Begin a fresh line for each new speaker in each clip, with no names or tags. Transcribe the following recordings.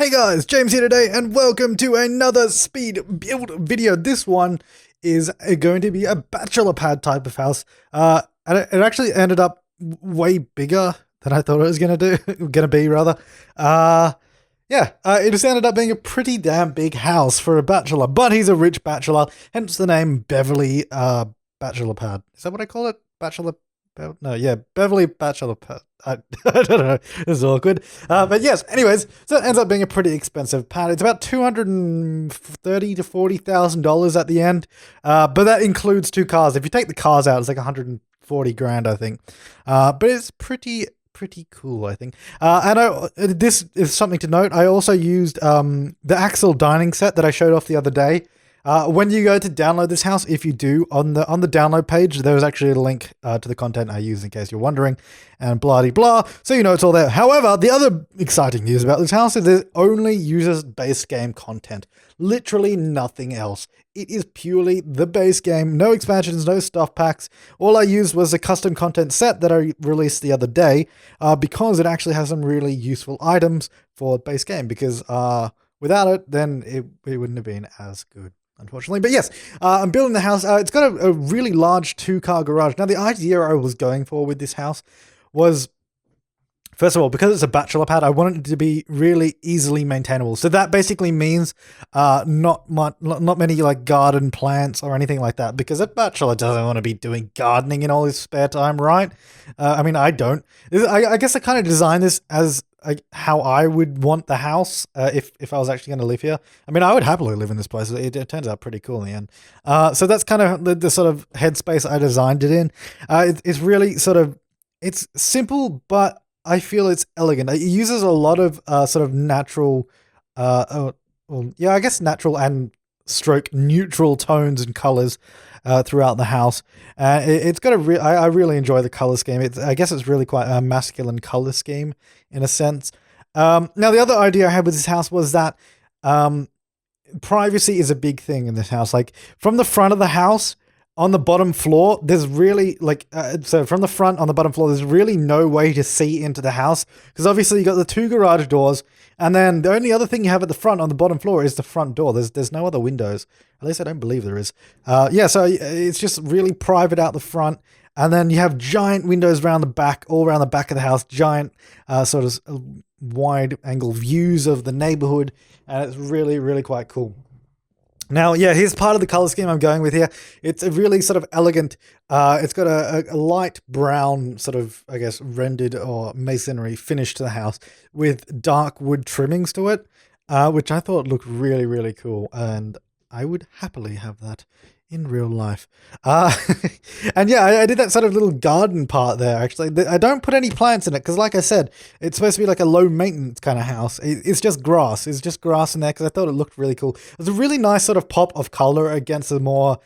Hey guys, James here today, and welcome to another speed build video. This one is going to be a bachelor pad type of house. And it actually ended up way bigger than I thought it was gonna be rather. It just ended up being a pretty damn big house for a bachelor, but he's a rich bachelor, hence the name Beverly Bachelor Pad. Is that what I call it? Beverly Bachelor Pad. I don't know. This is awkward. But yes, anyways, so it ends up being a pretty expensive pad. It's about $230,000 to $40,000 at the end. But that includes two cars. If you take the cars out, it's like 140 grand, I think. But it's pretty cool, I think. This is something to note. I also used the Axel dining set that I showed off the other day. When you go to download this house, if you do, on the download page, there's actually a link to the content I use in case you're wondering, and blah-de-blah, so you know it's all there. However, the other exciting news about this house is it only uses base game content. Literally nothing else. It is purely the base game, no expansions, no stuff packs. All I used was a custom content set that I released the other day, because it actually has some really useful items for base game, because without it, then it wouldn't have been as good, unfortunately. But yes, I'm building the house. It's got a really large 2-car garage. Now, the idea I was going for with this house was, first of all, because it's a bachelor pad, I wanted it to be really easily maintainable. So that basically means not many like garden plants or anything like that, because a bachelor doesn't want to be doing gardening in all his spare time, right? I mean, I don't. I guess I kind of designed this as how I would want the house if I was actually going to live here. I mean, I would happily live in this place. It turns out pretty cool in the end. So that's kind of the sort of headspace I designed it in. It's really sort of, it's simple, but I feel it's elegant. It uses a lot of sort of natural, I guess natural and stroke neutral tones and colors throughout the house. It's got I really enjoy the color scheme. I guess it's really quite a masculine color scheme in a sense. Now, the other idea I had with this house was that privacy is a big thing in this house. Like, from the front of the house, on the bottom floor, there's really so from the front on the bottom floor, there's really no way to see into the house, because obviously you got the 2 garage doors, and then the only other thing you have at the front on the bottom floor is the front door. There's no other windows. At least I don't believe there is. So it's just really private out the front. And then you have giant windows around the back, all around the back of the house, giant sort of wide angle views of the neighborhood. And it's really, really quite cool. Now, yeah, here's part of the color scheme I'm going with here. It's a really sort of elegant, it's got a light brown sort of, I guess, rendered or masonry finish to the house with dark wood trimmings to it, which I thought looked really, really cool. And I would happily have that in real life. And yeah, I did that sort of little garden part there, actually. I don't put any plants in it because, like I said, it's supposed to be like a low maintenance kind of house. It's just grass. It's just grass in there because I thought it looked really cool. There's a really nice sort of pop of color against the more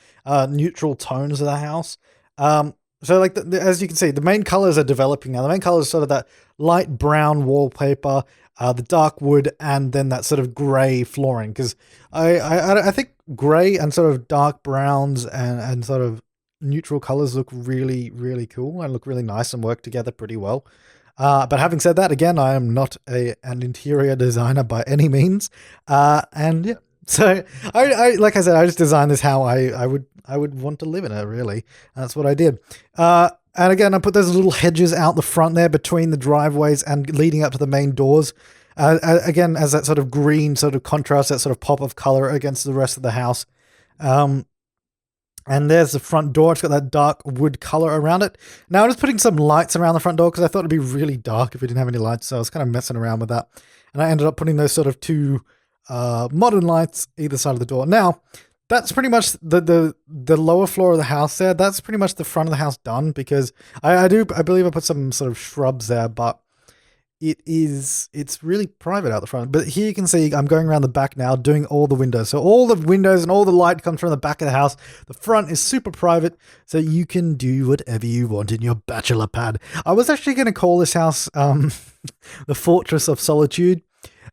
neutral tones of the house. So like as you can see, the main colors are developing now. The main color is sort of that light brown wallpaper, the dark wood, and then that sort of gray flooring. Because I think gray and sort of dark browns and sort of neutral colors look really, really cool and look really nice and work together pretty well. But having said that, again, I am not an interior designer by any means. And yeah, so I like I said, I just designed this how I would want to live in it, really. That's what I did. And again, I put those little hedges out the front there between the driveways and leading up to the main doors. Again, as that sort of green sort of contrast, that sort of pop of color against the rest of the house. And there's the front door. It's got that dark wood color around it. Now, I'm just putting some lights around the front door because I thought it'd be really dark if we didn't have any lights. So I was kind of messing around with that. And I ended up putting those sort of 2 modern lights either side of the door. Now, that's pretty much the lower floor of the house there. That's pretty much the front of the house done, because I believe I put some sort of shrubs there, but it's really private out the front. But here you can see I'm going around the back now doing all the windows. So all the windows and all the light comes from the back of the house. The front is super private, so you can do whatever you want in your bachelor pad. I was actually going to call this house the Fortress of Solitude.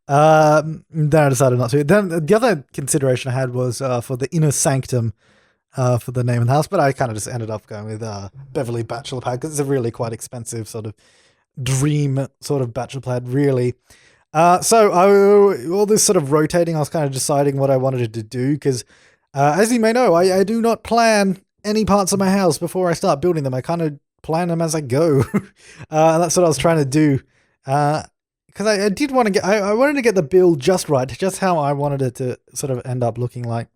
Then I decided not to. Then the other consideration I had was for the Inner Sanctum for the name of the house, but I kind of just ended up going with Beverly Bachelor Pad because it's a really quite expensive sort of dream sort of bachelor pad, really. All this sort of rotating, I was kind of deciding what I wanted to do because, as you may know, I do not plan any parts of my house before I start building them. I kind of plan them as I go. And that's what I was trying to do. Because I did want to I wanted to get the build just right, just how I wanted it to sort of end up looking like.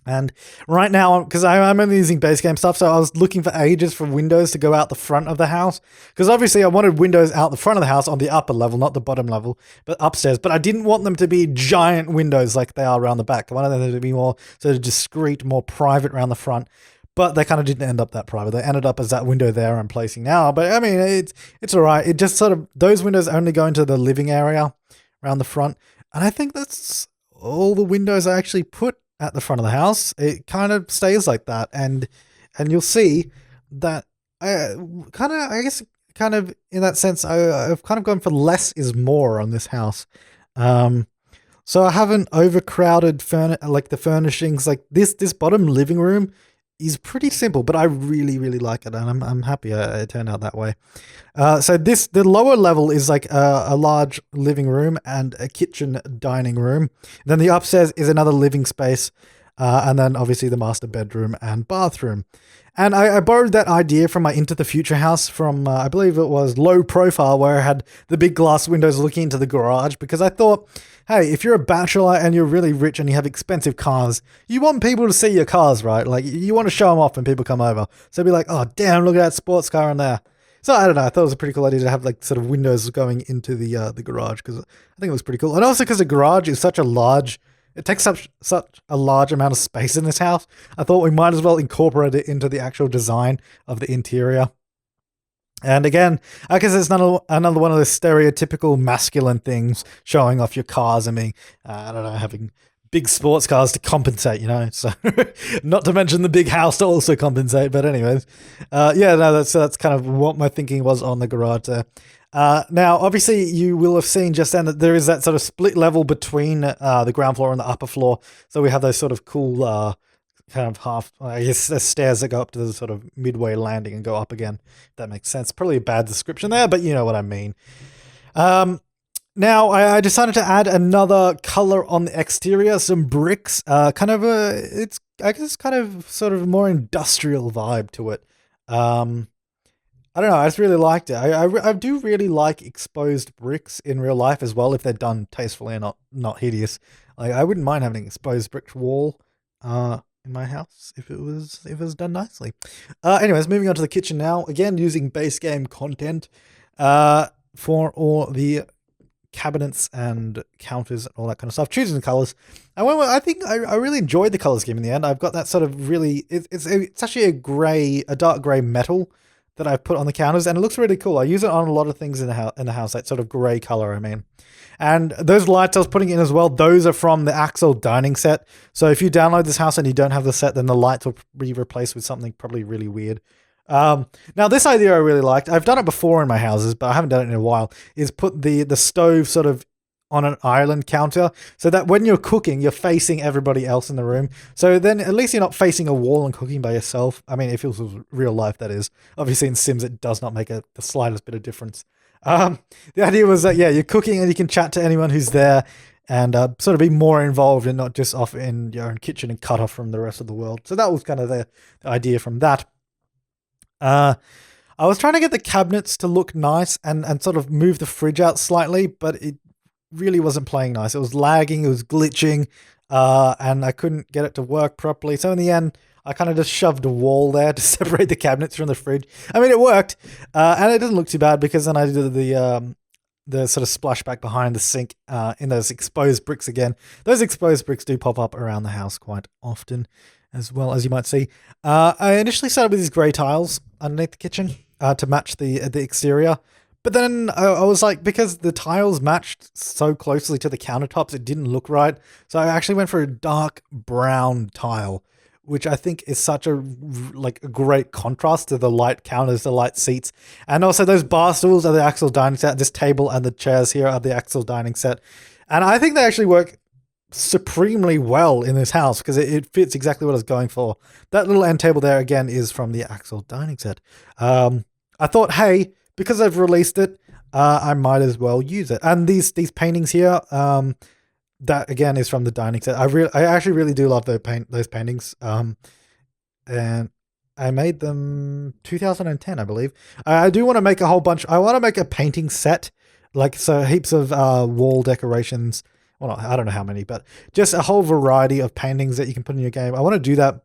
And right now, because I'm only using base game stuff, so I was looking for ages for windows to go out the front of the house. Because obviously I wanted windows out the front of the house on the upper level, not the bottom level, but upstairs. But I didn't want them to be giant windows like they are around the back. I wanted them to be more sort of discreet, more private around the front. But they kind of didn't end up that private. They ended up as that window there I'm placing now. But I mean, it's all right. It just sort of, those windows only go into the living area around the front. And I think that's all the windows I actually put at the front of the house. It kind of stays like that, and you'll see that I kind of in that sense I've kind of gone for less is more on this house. So I haven't overcrowded the furnishings. Like this bottom living room is pretty simple, but I really like it, and I'm happy it turned out that way. So the lower level is like a large living room and a kitchen dining room. Then the upstairs is another living space, and then obviously the master bedroom and bathroom. And I borrowed that idea from my Into the Future house from, I believe it was Low Profile, where I had the big glass windows looking into the garage, because I thought, hey, if you're a bachelor and you're really rich and you have expensive cars, you want people to see your cars, right? Like, you want to show them off when people come over. So be like, oh, damn, look at that sports car in there. So I don't know, I thought it was a pretty cool idea to have like sort of windows going into the garage, because I think it was pretty cool. And also because the garage is it takes such a large amount of space in this house. I thought we might as well incorporate it into the actual design of the interior. And again, I guess it's another one of the stereotypical masculine things, showing off your cars and being, I don't know, having big sports cars to compensate, you know. So, not to mention the big house to also compensate. But anyways, that's kind of what my thinking was on the garage there. Now, obviously, you will have seen just then that there is that sort of split level between the ground floor and the upper floor. So we have those sort of cool kind of there's stairs that go up to the sort of midway landing and go up again. If that makes sense. Probably a bad description there, but you know what I mean. Now, I decided to add another color on the exterior, some bricks. I guess kind of sort of more industrial vibe to it. I don't know, I just really liked it. I do really like exposed bricks in real life as well, if they're done tastefully and not hideous. Like, I wouldn't mind having an exposed brick wall in my house if it was done nicely. Anyways, moving on to the kitchen now. Again, using base game content for all the cabinets and counters and all that kind of stuff. Choosing the colors. I think I really enjoyed the color scheme in the end. I've got that sort of really, it's actually a dark gray metal that I've put on the counters, and it looks really cool. I use it on a lot of things in the house, that sort of gray color, I mean. And those lights I was putting in as well, those are from the Axel dining set. So if you download this house and you don't have the set, then the lights will be replaced with something probably really weird. Now this idea I really liked. I've done it before in my houses, but I haven't done it in a while, is put the stove sort of on an island counter, so that when you're cooking, you're facing everybody else in the room. So then at least you're not facing a wall and cooking by yourself. I mean, if it was real life, that is. Obviously in Sims, it does not make the slightest bit of difference. The idea was that, yeah, you're cooking and you can chat to anyone who's there and sort of be more involved and not just off in your own kitchen and cut off from the rest of the world. So that was kind of the idea from that. I was trying to get the cabinets to look nice and sort of move the fridge out slightly, but it really wasn't playing nice. It was lagging, it was glitching, and I couldn't get it to work properly. So in the end, I kind of just shoved a wall there to separate the cabinets from the fridge. I mean, it worked, and it doesn't look too bad, because then I did the sort of splashback behind the sink in those exposed bricks again. Those exposed bricks do pop up around the house quite often, as well, as you might see. I initially started with these grey tiles underneath the kitchen to match the exterior. But then I was like, because the tiles matched so closely to the countertops, it didn't look right. So I actually went for a dark brown tile, which I think is such a great contrast to the light counters, the light seats. And also those bar stools are the Axel dining set. This table and the chairs here are the Axel dining set. And I think they actually work supremely well in this house, because it fits exactly what I was going for. That little end table there, again, is from the Axel dining set. I thought, hey, because I've released it, I might as well use it. And these paintings here, that again is from the dining set. I actually really do love those paintings. And I made them 2010, I believe. I do want to make a whole bunch. I want to make a painting set, like so heaps of wall decorations. Well, I don't know how many, but just a whole variety of paintings that you can put in your game. I want to do that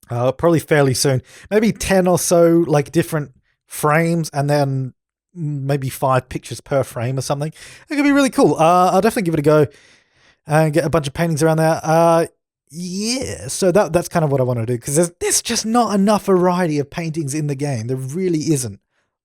probably fairly soon. Maybe 10 or so like different frames, and then maybe 5 pictures per frame or something. It could be really cool. I'll definitely give it a go and get a bunch of paintings around there. Yeah, so that's kind of what I want to do, because there's just not enough variety of paintings in the game. There really isn't.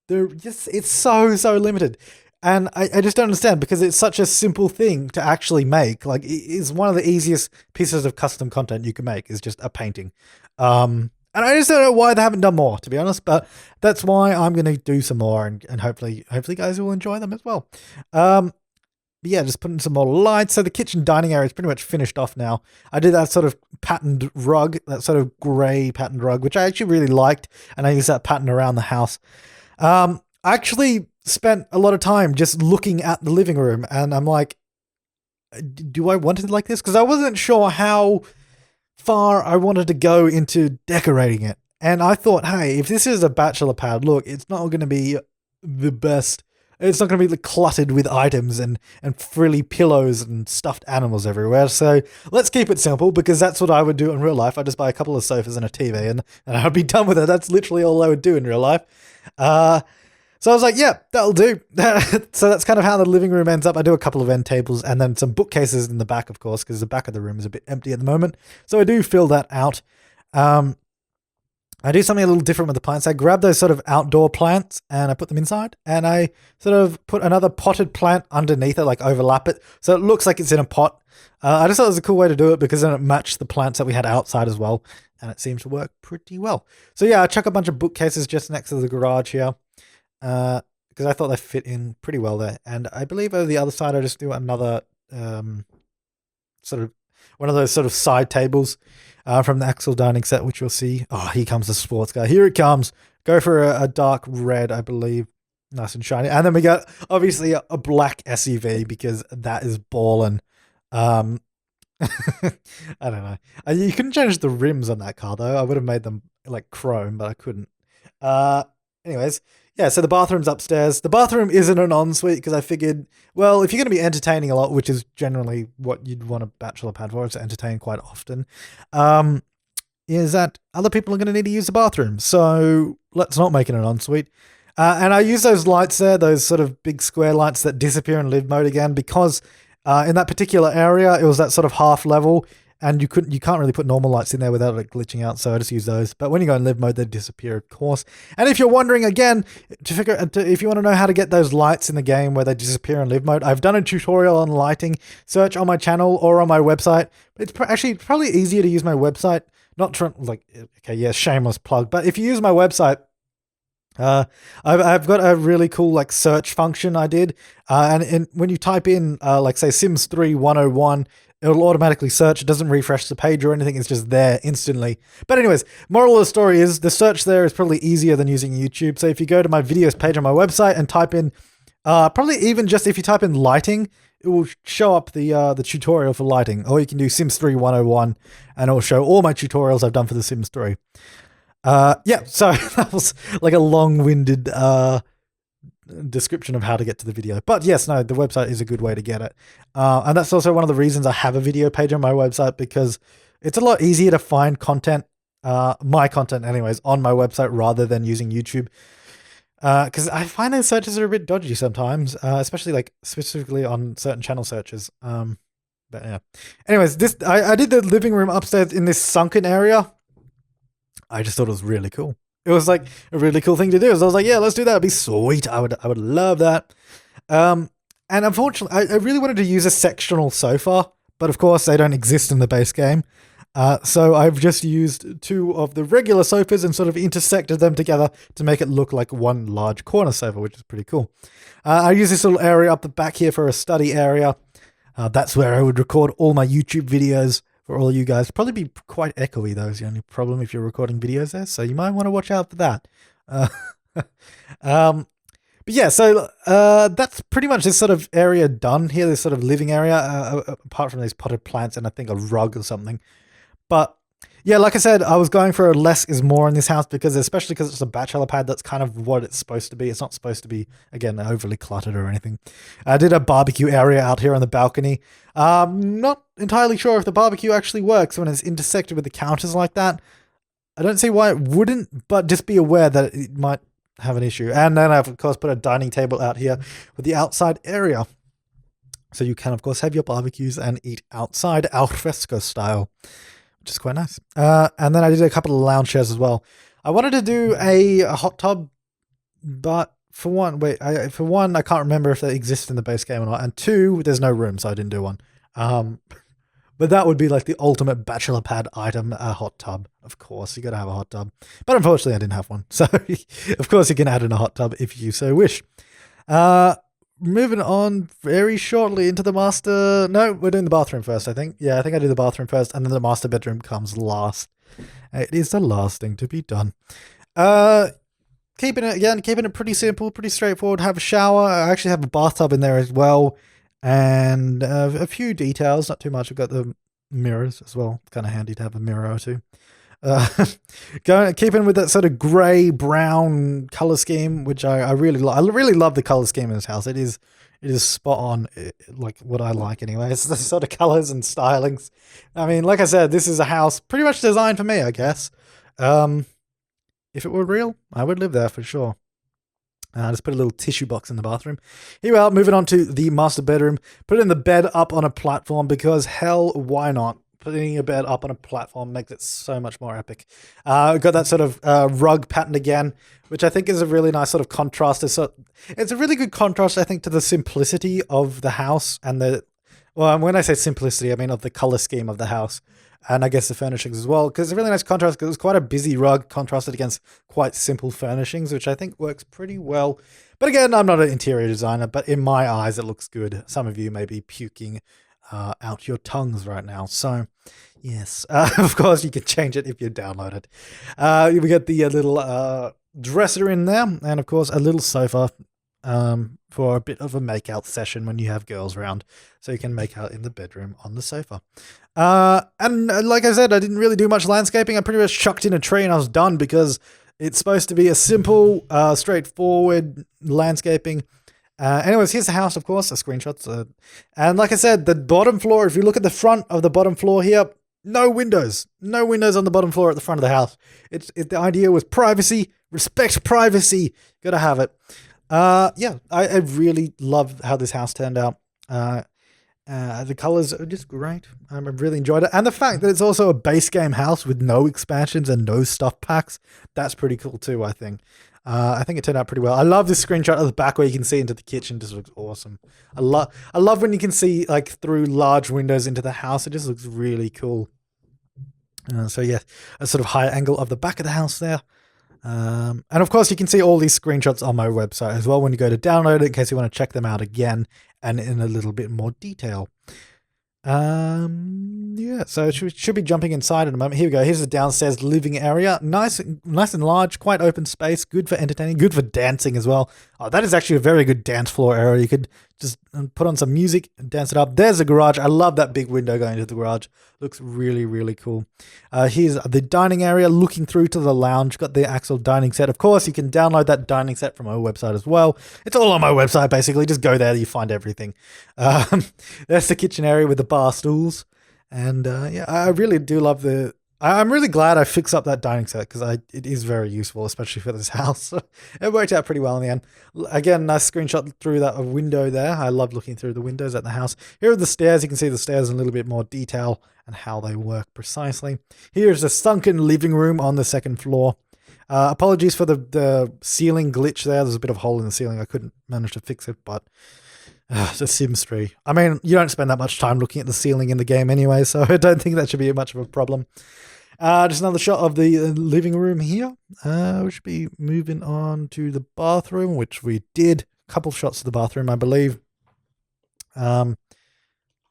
It's so limited. And I just don't understand, because it's such a simple thing to actually make. Like, it's one of the easiest pieces of custom content you can make is just a painting. And I just don't know why they haven't done more, to be honest, but that's why I'm going to do some more, and hopefully guys will enjoy them as well. But yeah, just putting some more lights. So the kitchen dining area is pretty much finished off now. I did that sort of patterned rug, that sort of grey patterned rug, which I actually really liked, and I used that pattern around the house. I actually spent a lot of time just looking at the living room, and I'm like, do I want it like this? Because I wasn't sure how far I wanted to go into decorating it. And I thought, hey, if this is a bachelor pad, look, it's not going to be the best. It's not going to be cluttered with items and frilly pillows and stuffed animals everywhere. So let's keep it simple, because that's what I would do in real life. I'd just buy a couple of sofas and a TV, and I'd be done with it. That's literally all I would do in real life. So I was like, yeah, that'll do. So that's kind of how the living room ends up. I do a couple of end tables and then some bookcases in the back, of course, because the back of the room is a bit empty at the moment. So I do fill that out. I do something a little different with the plants. I grab those sort of outdoor plants and I put them inside, and I sort of put another potted plant underneath it, like overlap it, so it looks like it's in a pot. I just thought it was a cool way to do it, because then it matched the plants that we had outside as well, and it seems to work pretty well. So yeah, I chuck a bunch of bookcases just next to the garage here, because I thought they fit in pretty well there. And I believe over the other side, I just do another sort of one of those sort of side tables from the Axel dining set, which you'll see. Oh, here comes the sports guy. Here it comes. Go for a dark red, I believe. Nice and shiny. And then we got, obviously, a black SUV, because that is ballin'. I don't know. You couldn't change the rims on that car, though. I would have made them, like, chrome, but I couldn't. Anyways, yeah, so the bathroom's upstairs. The bathroom isn't an ensuite, because I figured, well, if you're going to be entertaining a lot, which is generally what you'd want a bachelor pad for, to entertain quite often, is that other people are going to need to use the bathroom. So let's not make it an ensuite. And I use those lights there, those sort of big square lights that disappear in live mode again, because in that particular area, it was that sort of half level, and you can't really put normal lights in there without it glitching out, so I just use those. But when you go in live mode, they disappear, of course. And if you're wondering, again, if you want to know how to get those lights in the game where they disappear in live mode, I've done a tutorial on lighting. Search on my channel or on my website. It's actually probably easier to use my website. Okay, yeah, shameless plug. But if you use my website, I've got a really cool like search function I did, and when you type in like say Sims 3 101, it'll automatically search. It doesn't refresh the page or anything. It's just there instantly. But anyways, moral of the story is the search there is probably easier than using YouTube. So if you go to my videos page on my website and type in, probably even just if you type in lighting, it will show up the tutorial for lighting. Or you can do Sims 3 101 and it will show all my tutorials I've done for the Sims 3. Yeah, so that was like a long-winded description of how to get to the video. But yes, no, the website is a good way to get it. And that's also one of the reasons I have a video page on my website, because it's a lot easier to find content, my content anyways, on my website rather than using YouTube. Because I find those searches are a bit dodgy sometimes, especially like specifically on certain channel searches. But yeah. Anyways, I did the living room upstairs in this sunken area. I just thought it was really cool. It was like a really cool thing to do. So I was like, yeah, let's do that. It'd be sweet. I would love that. And unfortunately, I really wanted to use a sectional sofa, but of course they don't exist in the base game. So I've just used 2 of the regular sofas and sort of intersected them together to make it look like one large corner sofa, which is pretty cool. I use this little area up the back here for a study area. That's where I would record all my YouTube videos for all you guys. Probably be quite echoey, though, is the only problem if you're recording videos there, so you might want to watch out for that. But But yeah, so that's pretty much this sort of area done here, this sort of living area, apart from these potted plants and I think a rug or something. But yeah, like I said, I was going for a less is more in this house because, especially because it's a bachelor pad, that's kind of what it's supposed to be. It's not supposed to be, again, overly cluttered or anything. I did a barbecue area out here on the balcony. Not entirely sure if the barbecue actually works when it's intersected with the counters like that. I don't see why it wouldn't, but just be aware that it might have an issue. And then I've, of course, put a dining table out here with the outside area. So you can, of course, have your barbecues and eat outside al fresco style, which is quite nice. And then I did a couple of lounge chairs as well. I wanted to do a hot tub, but for one, I can't remember if they exist in the base game or not. And two, there's no room, so I didn't do one. But that would be like the ultimate bachelor pad item, a hot tub. Of course, you got to have a hot tub. But unfortunately, I didn't have one. So, of course, you can add in a hot tub if you so wish. Moving on very shortly into the master. No, we're doing the bathroom first, I think. Yeah, I think I do the bathroom first, and then the master bedroom comes last. It is the last thing to be done. Keeping it pretty simple, pretty straightforward. Have a shower. I actually have a bathtub in there as well. And a few details, not too much. I've got the mirrors as well. It's kind of handy to have a mirror or two. Keeping with that sort of grey brown color scheme, which I really like. I really love the color scheme in this house. It is spot on, like what I like anyway. It's the sort of colors and stylings. I mean, like I said, this is a house pretty much designed for me, I guess. If it were real, I would live there for sure. Just put a little tissue box in the bathroom. Here we are, moving on to the master bedroom. Putting the bed up on a platform because hell, why not? Putting a bed up on a platform makes it so much more epic. Got that sort of rug pattern again, which I think is a really nice sort of contrast. It's a really good contrast, I think, to the simplicity of the house and when I say simplicity, I mean of the color scheme of the house. And I guess the furnishings as well, because it's a really nice contrast, because it's quite a busy rug contrasted against quite simple furnishings, which I think works pretty well. But again, I'm not an interior designer, but in my eyes, it looks good. Some of you may be puking out your tongues right now. So, yes, of course, you can change it if you download it. We got the little dresser in there, and of course, a little sofa for a bit of a make-out session when you have girls around, so you can make out in the bedroom on the sofa. And like I said, I didn't really do much landscaping. I pretty much chucked in a tree and I was done because it's supposed to be a simple, straightforward landscaping. Anyways, here's the house, of course, the screenshots. And like I said, the bottom floor, if you look at the front of the bottom floor here, no windows on the bottom floor at the front of the house. The idea was privacy, respect privacy. Gotta have it. Yeah, I really love how this house turned out. The colors are just great. I really enjoyed it. And the fact that it's also a base game house with no expansions and no stuff packs, that's pretty cool too, I think. I think it turned out pretty well. I love this screenshot of the back where you can see into the kitchen. It just looks awesome. I love when you can see like through large windows into the house. It just looks really cool. So yeah, a sort of higher angle of the back of the house there. And of course you can see all these screenshots on my website as well when you go to download it in case you want to check them out again and in a little bit more detail. Yeah, so it should be jumping inside in a moment. Here we go. Here's the downstairs living area. Nice and large, quite open space, good for entertaining, good for dancing as well. Oh, that is actually a very good dance floor area. You could just put on some music and dance it up. There's the garage. I love that big window going into the garage. Looks really, really cool. Here's the dining area looking through to the lounge. Got the actual dining set. Of course, you can download that dining set from our website as well. It's all on my website, basically. Just go there, you find everything. There's the kitchen area with the bar stools. And yeah, I really do love I'm really glad I fixed up that dining set because it is very useful, especially for this house. It worked out pretty well in the end. Again, nice screenshot through that window there. I love looking through the windows at the house. Here are the stairs. You can see the stairs in a little bit more detail and how they work precisely. Here's the sunken living room on the second floor. Apologies for the ceiling glitch there. There's a bit of a hole in the ceiling. I couldn't manage to fix it, but the Sims 3. I mean, you don't spend that much time looking at the ceiling in the game anyway, so I don't think that should be much of a problem. Just another shot of the living room here. We should be moving on to the bathroom, which we did. A couple shots of the bathroom, I believe.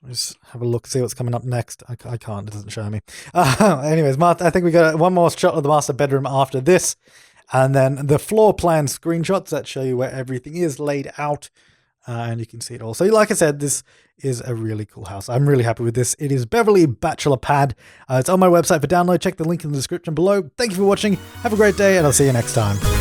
Just have a look, see what's coming up next. I can't, it doesn't show me. Anyways, I think we got one more shot of the master bedroom after this. And then the floor plan screenshots that show you where everything is laid out. And you can see it all. So like I said, this is a really cool house. I'm really happy with this. It is Beverly Bachelor Pad. It's on my website for download. Check the link in the description below. Thank you for watching. Have a great day, and I'll see you next time.